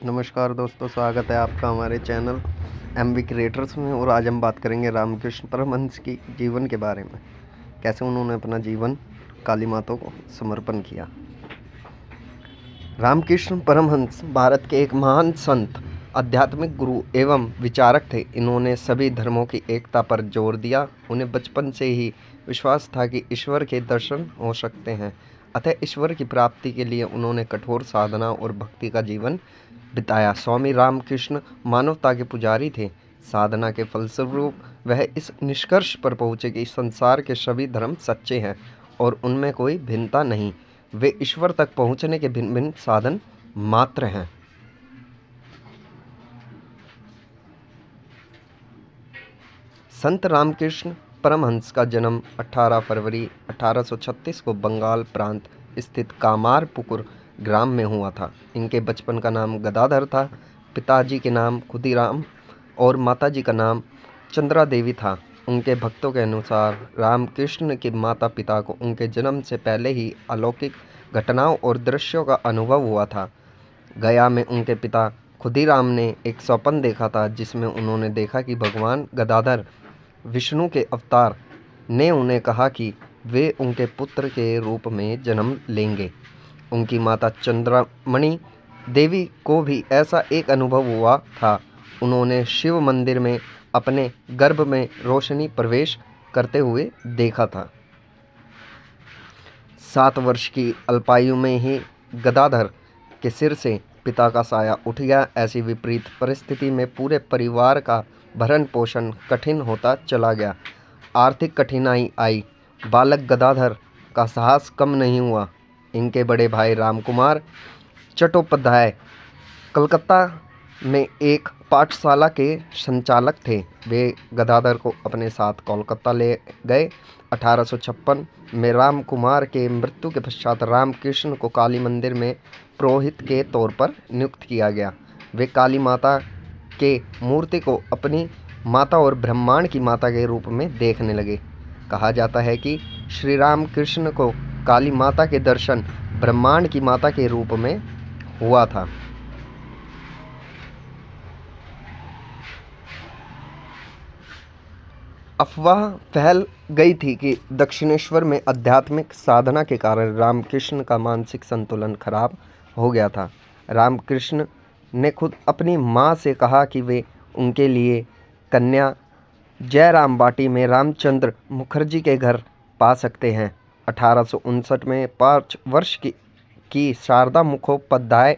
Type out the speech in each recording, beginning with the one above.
नमस्कार दोस्तों, स्वागत है आपका हमारे चैनल एमवी क्रिएटर्स में। और आज हम बात करेंगे रामकृष्ण परमहंस की जीवन के बारे में, कैसे उन्होंने अपना जीवन काली माता को समर्पण किया। रामकृष्ण परमहंस भारत के एक महान संत, आध्यात्मिक गुरु एवं विचारक थे। इन्होंने सभी धर्मों की एकता पर जोर दिया। उन्हें बचपन से ही विश्वास था कि ईश्वर के दर्शन हो सकते हैं, अतः ईश्वर की प्राप्ति के लिए उन्होंने कठोर साधना और भक्ति का जीवन बिताया। स्वामी रामकृष्ण मानवता के पुजारी थे। साधना के फलस्वरूप वह इस निष्कर्ष पर पहुँचे कि संसार के सभी धर्म सच्चे हैं और उनमें कोई भिन्नता नहीं। वे ईश्वर तक पहुँचने के भिन्न भिन्न साधन मात्र हैं। संत रामकृष्ण परमहंस का जन्म 18 फरवरी 1836 को बंगाल प्रांत स्थित कामारपुकुर ग्राम में हुआ था। इनके बचपन का नाम गदाधर था। पिताजी के नाम खुदीराम और माताजी का नाम चंद्रा देवी था। उनके भक्तों के अनुसार रामकृष्ण के माता पिता को उनके जन्म से पहले ही अलौकिक घटनाओं और दृश्यों का अनुभव हुआ था। गया में उनके पिता खुदीराम ने एक स्वप्न देखा था, जिसमें उन्होंने देखा कि भगवान गदाधर विष्णु के अवतार ने उन्हें कहा कि वे उनके पुत्र के रूप में जन्म लेंगे। उनकी माता चंद्रमणि देवी को भी ऐसा एक अनुभव हुआ था। उन्होंने शिव मंदिर में अपने गर्भ में रोशनी प्रवेश करते हुए देखा था। 7 वर्ष की अल्पायु में ही गदाधर के सिर से पिता का साया उठ गया। ऐसी विपरीत परिस्थिति में पूरे परिवार का भरण पोषण कठिन होता चला गया। आर्थिक कठिनाई आई। बालक गदाधर का साहस कम नहीं हुआ। इनके बड़े भाई रामकुमार चट्टोपाध्याय कलकत्ता में एक पाठशाला के संचालक थे। वे गदाधर को अपने साथ कोलकाता ले गए। 1856 में रामकुमार के मृत्यु के पश्चात रामकृष्ण को काली मंदिर में पुरोहित के तौर पर नियुक्त किया गया। वे काली माता के मूर्ति को अपनी माता और ब्रह्मांड की माता के रूप में देखने लगे। कहा जाता है कि श्री रामकृष्ण को काली माता के दर्शन ब्रह्मांड की माता के रूप में हुआ था। अफवाह फैल गई थी कि दक्षिणेश्वर में आध्यात्मिक साधना के कारण रामकृष्ण का मानसिक संतुलन खराब हो गया था। रामकृष्ण ने खुद अपनी मां से कहा कि वे उनके लिए कन्या जयराम बाटी में रामचंद्र मुखर्जी के घर पा सकते हैं। 1859 में 5 वर्ष की शारदा मुखोपाध्याय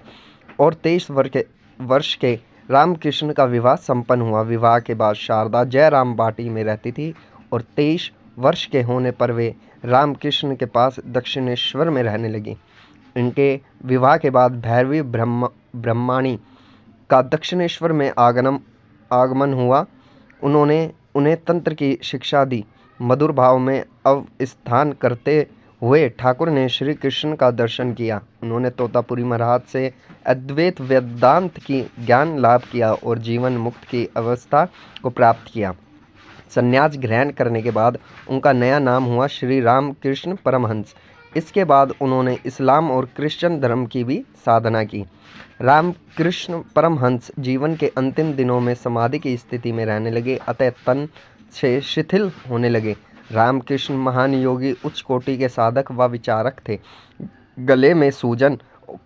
और 23 वर्ष के रामकृष्ण का विवाह संपन्न हुआ। विवाह के बाद शारदा जयराम बाटी में रहती थी और 23 वर्ष के होने पर वे रामकृष्ण के पास दक्षिणेश्वर में रहने लगी। इनके विवाह के बाद भैरवी ब्रह्माणी का दक्षिणेश्वर में आगमन हुआ। उन्होंने उन्हें तंत्र की शिक्षा दी। मधुर भाव में अवस्थान करते हुए ठाकुर ने श्री कृष्ण का दर्शन किया। उन्होंने तोतापुरी महाराज से अद्वैत वेदांत की ज्ञान लाभ किया और जीवन मुक्त की अवस्था को प्राप्त किया। संन्यास ग्रहण करने के बाद उनका नया नाम हुआ श्री रामकृष्ण परमहंस। इसके बाद उन्होंने इस्लाम और क्रिश्चियन धर्म की भी साधना की। रामकृष्ण परमहंस जीवन के अंतिम दिनों में समाधि की स्थिति में रहने लगे, अतः तन से शिथिल होने लगे। रामकृष्ण महान योगी, उच्च कोटि के साधक व विचारक थे। गले में सूजन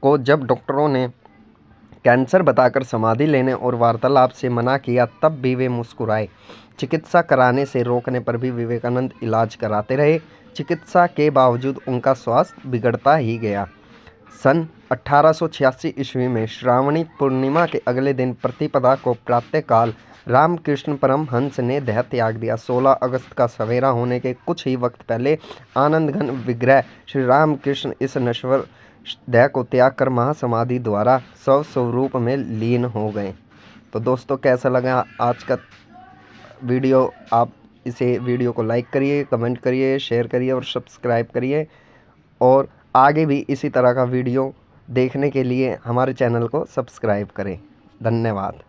को जब डॉक्टरों ने कैंसर बताकर समाधि लेने और वार्तालाप से मना किया, तब भी वे मुस्कुराए। चिकित्सा कराने से रोकने पर भी विवेकानंद इलाज कराते रहे। चिकित्सा के बावजूद उनका स्वास्थ्य बिगड़ता ही गया। सन 1886 ईस्वी में श्रावणी पूर्णिमा के अगले दिन प्रतिपदा को प्रातःकाल रामकृष्ण परमहंस ने देह त्याग दिया। 16 अगस्त का सवेरा होने के कुछ ही वक्त पहले आनंद घन विग्रह श्री रामकृष्ण इस नश्वर देह को त्याग कर महासमाधि द्वारा स्वस्वरूप में लीन हो गए। तो दोस्तों, कैसा लगा आज का वीडियो? आप इसे वीडियो को लाइक करिए, कमेंट करिए, शेयर करिए और सब्सक्राइब करिए। और आगे भी इसी तरह का वीडियो देखने के लिए हमारे चैनल को सब्सक्राइब करें। धन्यवाद।